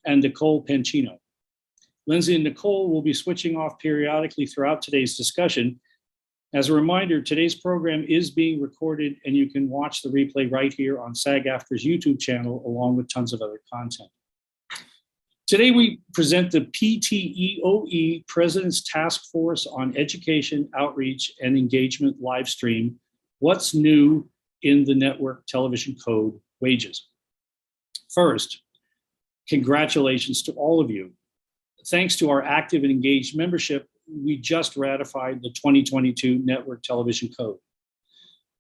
and Nicole Pancino. Lindsay and Nicole will be switching off periodically throughout today's discussion. As a reminder, today's program is being recorded and you can watch the replay right here on SAG-AFTRA's YouTube channel along with tons of other content. Today we present the PTEOE President's Task Force on Education, Outreach, and Engagement live stream, What's New in the Network Television Code, Wages. First, congratulations to all of you. Thanks to our active and engaged membership, we just ratified the 2022 Network Television Code.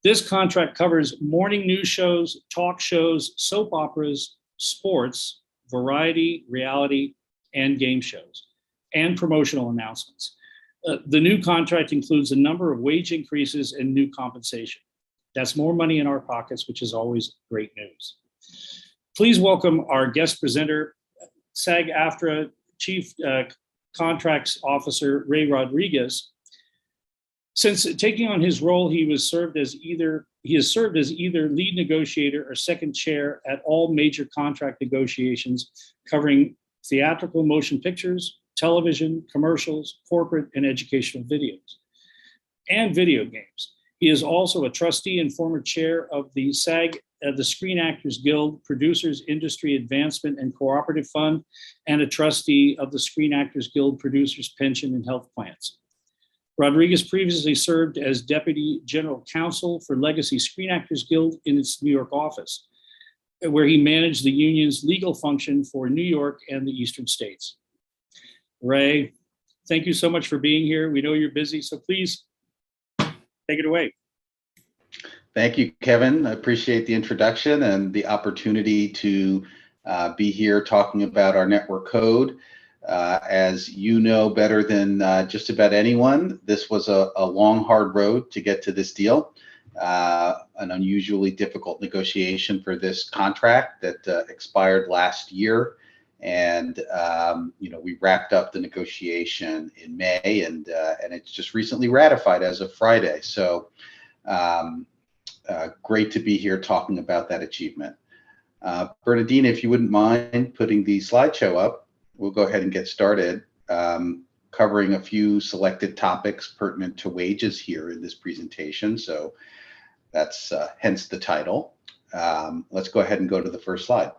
This contract covers morning news shows, talk shows, soap operas, sports, variety, reality, and game shows, and promotional announcements. The new contract includes a number of wage increases and new compensation. That's more money in our pockets, which is always great news. Please welcome our guest presenter, SAG-AFTRA Chief Contracts Officer Ray Rodriguez. Since taking on his role, he has served as either lead negotiator or second chair at all major contract negotiations covering theatrical motion pictures, television, commercials, corporate, and educational videos, and video games. He is also a trustee and former chair of the the Screen Actors Guild Producers Industry Advancement and Cooperative Fund, and a trustee of the Screen Actors Guild Producers Pension and Health Plans. Rodriguez previously served as Deputy General Counsel for Legacy Screen Actors Guild in its New York office, where he managed the union's legal function for New York and the Eastern States. Ray, thank you so much for being here. We know you're busy, so please take it away. Thank you, Kevin. I appreciate the introduction and the opportunity to be here talking about our network code. As you know better than just about anyone, this was a long, hard road to get to this deal. An unusually difficult negotiation for this contract that expired last year. And we wrapped up the negotiation in May, and it's just recently ratified as of Friday. So great to be here talking about that achievement. Bernadine, if you wouldn't mind putting the slideshow up, we'll go ahead and get started, covering a few selected topics pertinent to wages here in this presentation. So that's hence the title. Let's go ahead and go to the first slide.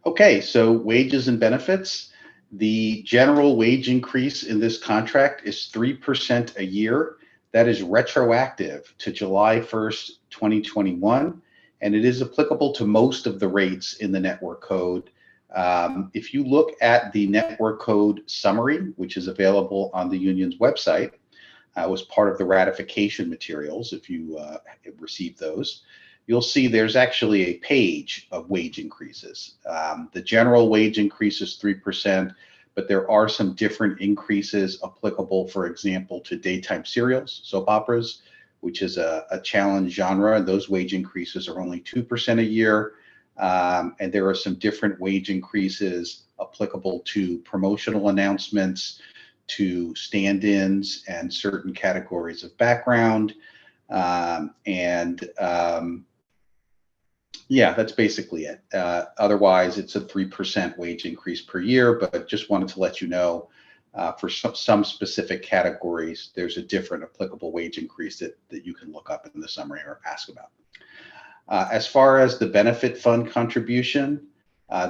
Okay, so wages and benefits. The general wage increase in this contract is 3% a year. That is retroactive to July 1st, 2021, and it is applicable to most of the rates in the network code. If you look at the network code summary, which is available on the union's website, was part of the ratification materials, if you received those, you'll see there's actually a page of wage increases. The general wage increase is 3%, but there are some different increases applicable, for example, to daytime serials, soap operas, which is a challenge genre, and those wage increases are only 2% a year. And there are some different wage increases applicable to promotional announcements, to stand-ins, and certain categories of background. Yeah, that's basically it. Otherwise, it's a 3% wage increase per year, but just wanted to let you know for some specific categories, there's a different applicable wage increase that you can look up in the summary or ask about. As far as the benefit fund contribution,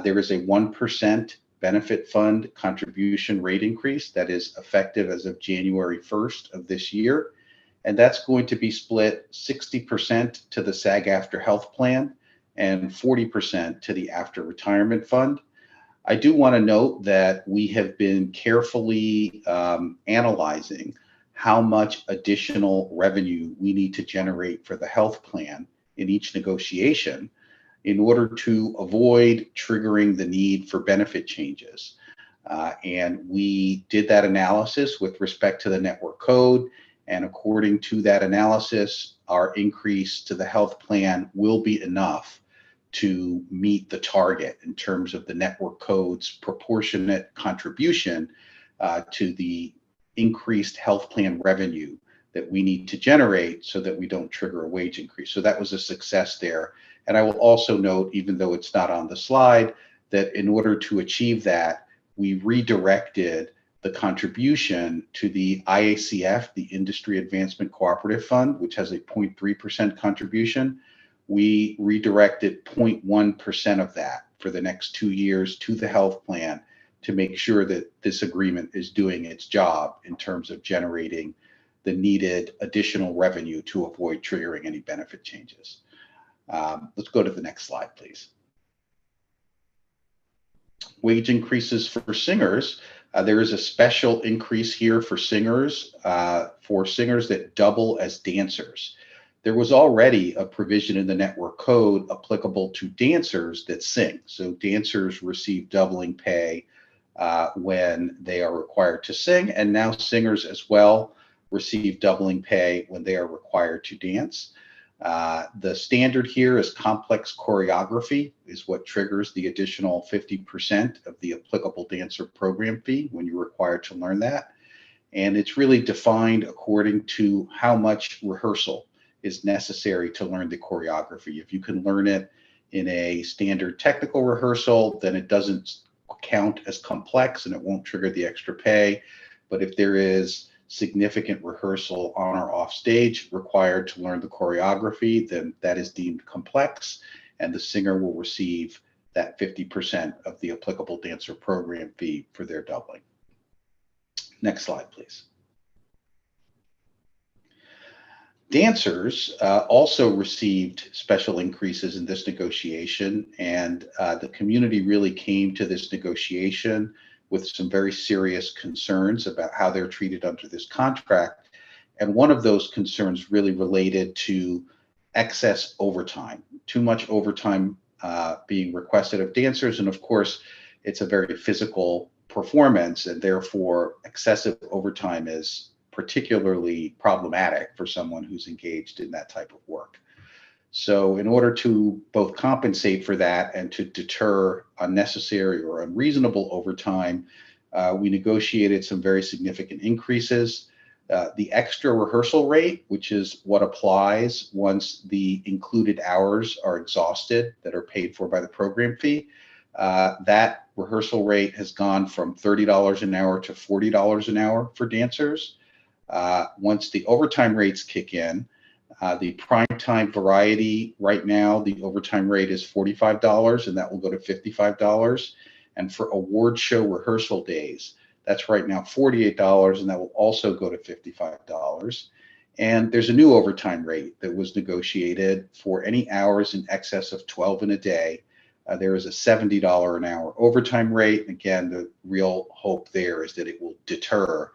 there is a 1% benefit fund contribution rate increase that is effective as of January 1st of this year. And that's going to be split 60% to the SAG-AFTRA health plan and 40% to the after retirement fund. I do want to note that we have been carefully analyzing how much additional revenue we need to generate for the health plan in each negotiation in order to avoid triggering the need for benefit changes. And we did that analysis with respect to the network code. And according to that analysis, our increase to the health plan will be enough to meet the target in terms of the network code's proportionate contribution to the increased health plan revenue that we need to generate so that we don't trigger a wage increase. So that was a success there And I will also note, even though it's not on the slide, that in order to achieve that, we redirected the contribution to the IACF, the Industry Advancement Cooperative Fund, which has a 0.3% contribution. We redirected 0.1% of that for the next 2 years to the health plan to make sure that this agreement is doing its job in terms of generating the needed additional revenue to avoid triggering any benefit changes. Let's go to the next slide, please. Wage increases for singers. There is a special increase here for singers that double as dancers. There was already a provision in the network code applicable to dancers that sing. So dancers receive doubling pay when they are required to sing, and now singers as well receive doubling pay when they are required to dance. The standard here is complex choreography is what triggers the additional 50% of the applicable dancer program fee when you're required to learn that. And it's really defined according to how much rehearsal is necessary to learn the choreography. If you can learn it in a standard technical rehearsal, then it doesn't count as complex and it won't trigger the extra pay. But if there is significant rehearsal on or off stage required to learn the choreography, then that is deemed complex, and the singer will receive that 50% of the applicable dancer program fee for their doubling. Next slide, please. Dancers also received special increases in this negotiation, and the community really came to this negotiation with some very serious concerns about how they're treated under this contract. And one of those concerns really related to excess overtime, too much overtime being requested of dancers. And of course, it's a very physical performance, and therefore excessive overtime is particularly problematic for someone who's engaged in that type of work. So in order to both compensate for that and to deter unnecessary or unreasonable overtime, we negotiated some very significant increases. The extra rehearsal rate, which is what applies once the included hours are exhausted that are paid for by the program fee, that rehearsal rate has gone from $30 an hour to $40 an hour for dancers. Once the overtime rates kick in, the primetime variety right now, the overtime rate is $45, and that will go to $55. And for award show rehearsal days, that's right now $48, and that will also go to $55. And there's a new overtime rate that was negotiated for any hours in excess of 12 in a day. There is a $70 an hour overtime rate. Again, the real hope there is that it will deter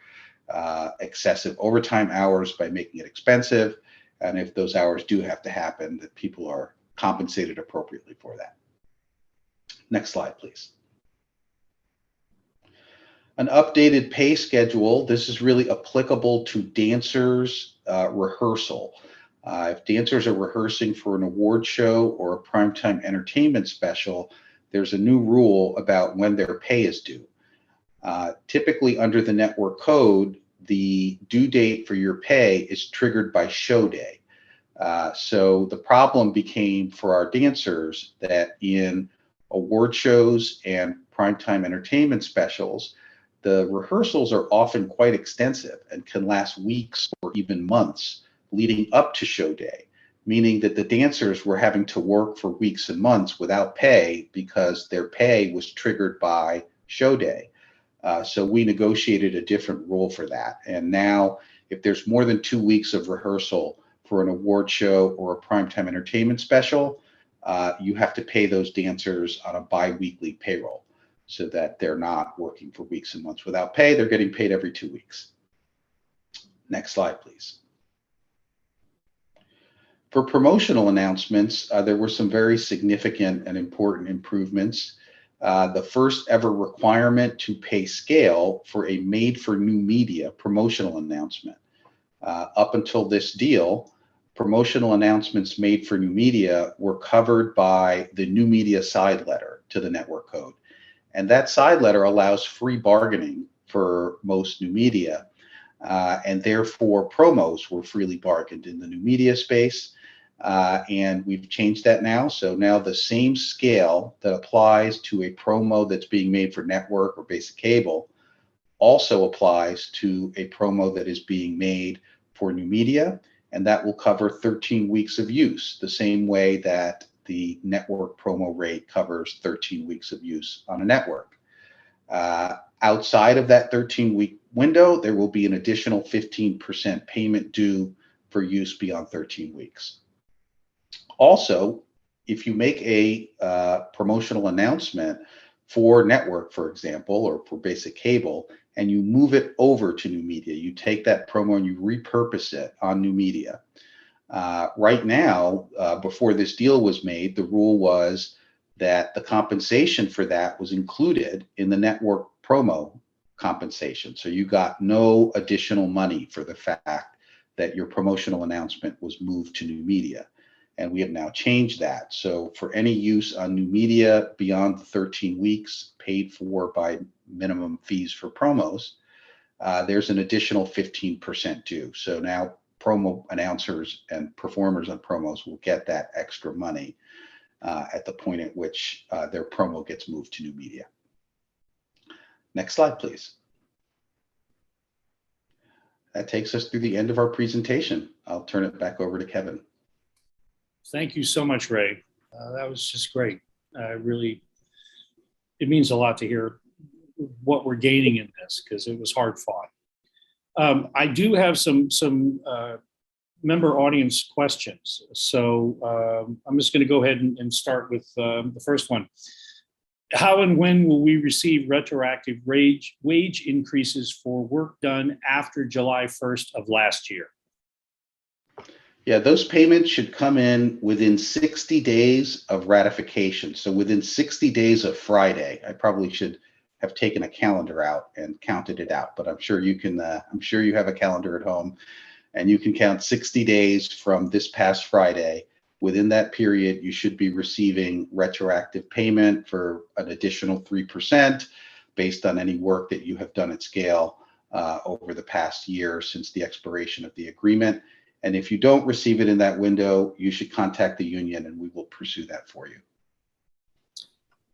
excessive overtime hours by making it expensive. And if those hours do have to happen, that people are compensated appropriately for that. Next slide, please. An updated pay schedule. This is really applicable to dancers' rehearsal. If dancers are rehearsing for an award show or a primetime entertainment special, there's a new rule about when their pay is due. Typically under the network code, the due date for your pay is triggered by show day. So the problem became for our dancers that in award shows and primetime entertainment specials, the rehearsals are often quite extensive and can last weeks or even months leading up to show day, meaning that the dancers were having to work for weeks and months without pay because their pay was triggered by show day. So we negotiated a different rule for that. And now if there's more than 2 weeks of rehearsal for an award show or a primetime entertainment special, you have to pay those dancers on a bi-weekly payroll so that they're not working for weeks and months without pay. They're getting paid every 2 weeks. Next slide, please. For promotional announcements, there were some very significant and important improvements. The first ever requirement to pay scale for a made for new media promotional announcement. Up until this deal, promotional announcements made for new media were covered by the new media side letter to the network code. And that side letter allows free bargaining for most new media. And therefore promos were freely bargained in the new media space. And we've changed that now. So now the same scale that applies to a promo that's being made for network or basic cable also applies to a promo that is being made for new media, and that will cover 13 weeks of use, the same way that the network promo rate covers 13 weeks of use on a network. Outside of that 13-week window, there will be an additional 15% payment due for use beyond 13 weeks. Also, if you make a promotional announcement for network, for example, or for basic cable, and you move it over to new media, you take that promo and you repurpose it on new media. Right now, before this deal was made, the rule was that the compensation for that was included in the network promo compensation. So you got no additional money for the fact that your promotional announcement was moved to new media. And we have now changed that. So for any use on new media beyond the 13 weeks paid for by minimum fees for promos, there's an additional 15% due. So now promo announcers and performers on promos will get that extra money at the point at which their promo gets moved to new media. Next slide, please. That takes us through the end of our presentation. I'll turn it back over to Kevin. Thank you so much, Ray. That was just great. Really, it means a lot to hear what we're gaining in this, because it was hard fought. I do have some member audience questions. So I'm just going to go ahead and start with the first one. How and when will we receive retroactive wage increases for work done after July 1st of last year? Yeah, those payments should come in within 60 days of ratification. So within 60 days of Friday. I probably should have taken a calendar out and counted it out, but I'm sure you can. I'm sure you have a calendar at home, and you can count 60 days from this past Friday. Within that period, you should be receiving retroactive payment for an additional 3% based on any work that you have done at scale over the past year since the expiration of the agreement. And if you don't receive it in that window, you should contact the union and we will pursue that for you.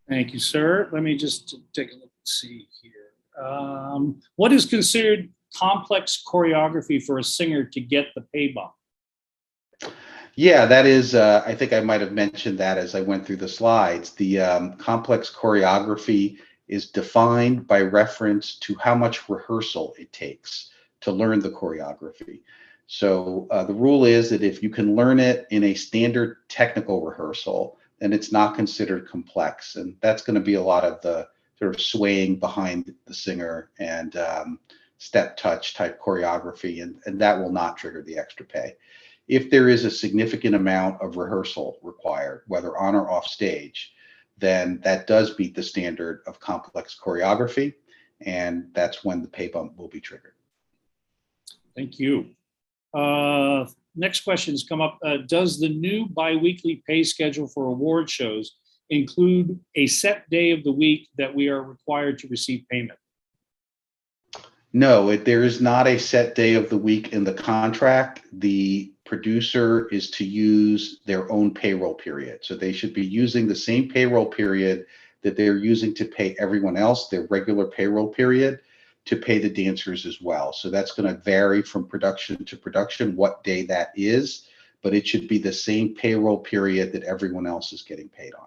Thank you, sir. Let me just take a look and see here. What is considered complex choreography for a singer to get the pay bump? Yeah, that is, I think I might have mentioned that as I went through the slides. The complex choreography is defined by reference to how much rehearsal it takes to learn the choreography. So the rule is that if you can learn it in a standard technical rehearsal, then it's not considered complex. And that's going to be a lot of the sort of swaying behind the singer and step touch type choreography, and that will not trigger the extra pay. If there is a significant amount of rehearsal required, whether on or off stage, then that does beat the standard of complex choreography, and that's when the pay bump will be triggered. Thank you. Next questions come up. Does the new biweekly pay schedule for award shows include a set day of the week that we are required to receive payment? No, there is not a set day of the week in the contract. The producer is to use their own payroll period. So they should be using the same payroll period that they're using to pay everyone else, their regular payroll period, to pay the dancers as well. So that's going to vary from production to production what day that is, but it should be the same payroll period that everyone else is getting paid on.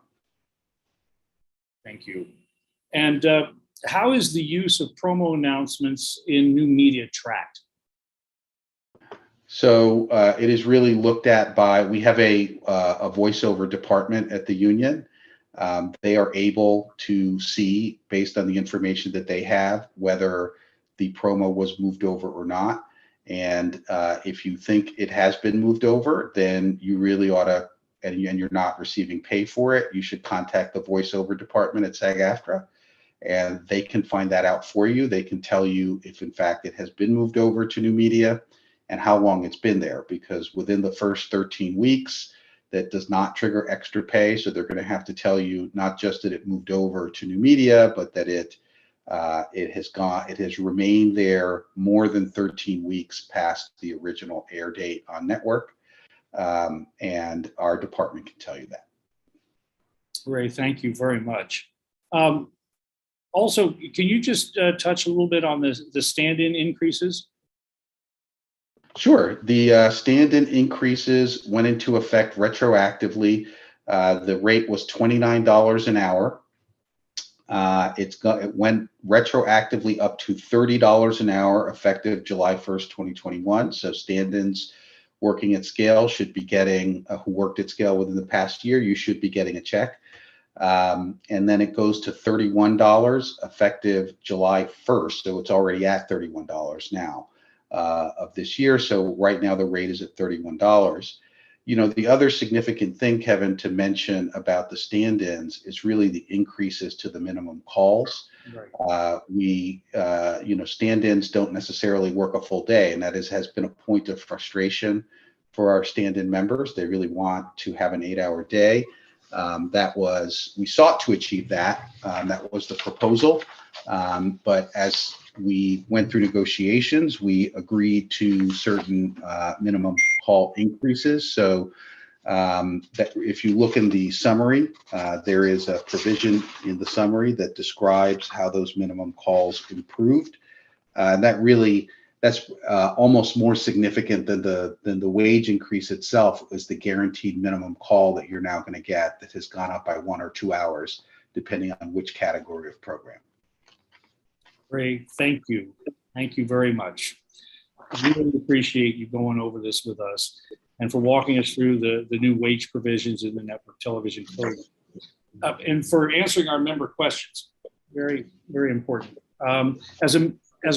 Thank you. And how is the use of promo announcements in new media tracked? So it is really looked at by, we have a voiceover department at the union. They are able to see, based on the information that they have, whether the promo was moved over or not. And if you think it has been moved over, then you really ought to, and you're not receiving pay for it, you should contact the voiceover department at SAG-AFTRA, and they can find that out for you. They can tell you if, in fact, it has been moved over to new media and how long it's been there, because within the first 13 weeks, that does not trigger extra pay. So they're going to have to tell you not just that it moved over to new media, but that it has remained there more than 13 weeks past the original air date on network. and our department can tell you that. Ray, thank you very much. Also, can you just touch a little bit on the stand-in increases? Sure. The stand-in increases went into effect retroactively. The rate was $29 an hour. It went retroactively up to $30 an hour effective July 1st, 2021. So stand-ins working at scale should be getting, who worked at scale within the past year, you should be getting a check. And then it goes to $31 effective July 1st. So it's already at $31 now of this year. So right now the rate is at $31. You know, the other significant thing, Kevin, to mention about the stand-ins is really the increases to the minimum calls. Right. You know, stand-ins don't necessarily work a full day, and that has been a point of frustration for our stand-in members. They really want to have an 8-hour day. We sought to achieve that. That was the proposal. But as we went through negotiations, we agreed to certain minimum call increases. So that if you look in the summary, there is a provision in the summary that describes how those minimum calls improved. And that's almost more significant than the wage increase itself, is the guaranteed minimum call that you're now going to get that has gone up by 1 or 2 hours, depending on which category of program. Great, thank you. Thank you very much. I really appreciate you going over this with us and for walking us through the new wage provisions in the network television code. And for answering our member questions. Very, very important. As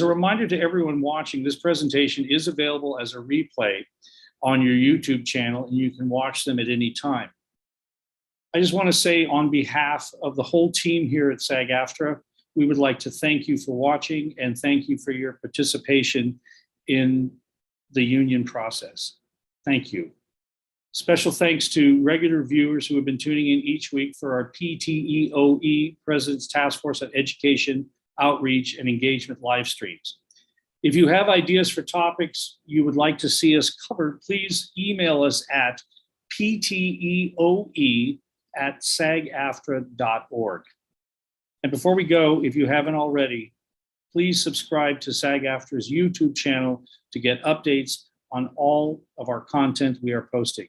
a reminder to everyone watching, this presentation is available as a replay on your YouTube channel, and you can watch them at any time. I just want to say, on behalf of the whole team here at SAG-AFTRA, we would like to thank you for watching and thank you for your participation in the union process. Thank you. Special thanks to regular viewers who have been tuning in each week for our PTEOE, President's Task Force on Education, Outreach, and Engagement live streams. If you have ideas for topics you would like to see us cover, please email us at pteoe@sagaftra.org. And before we go, if you haven't already, please subscribe to SAG-AFTRA's YouTube channel to get updates on all of our content we are posting.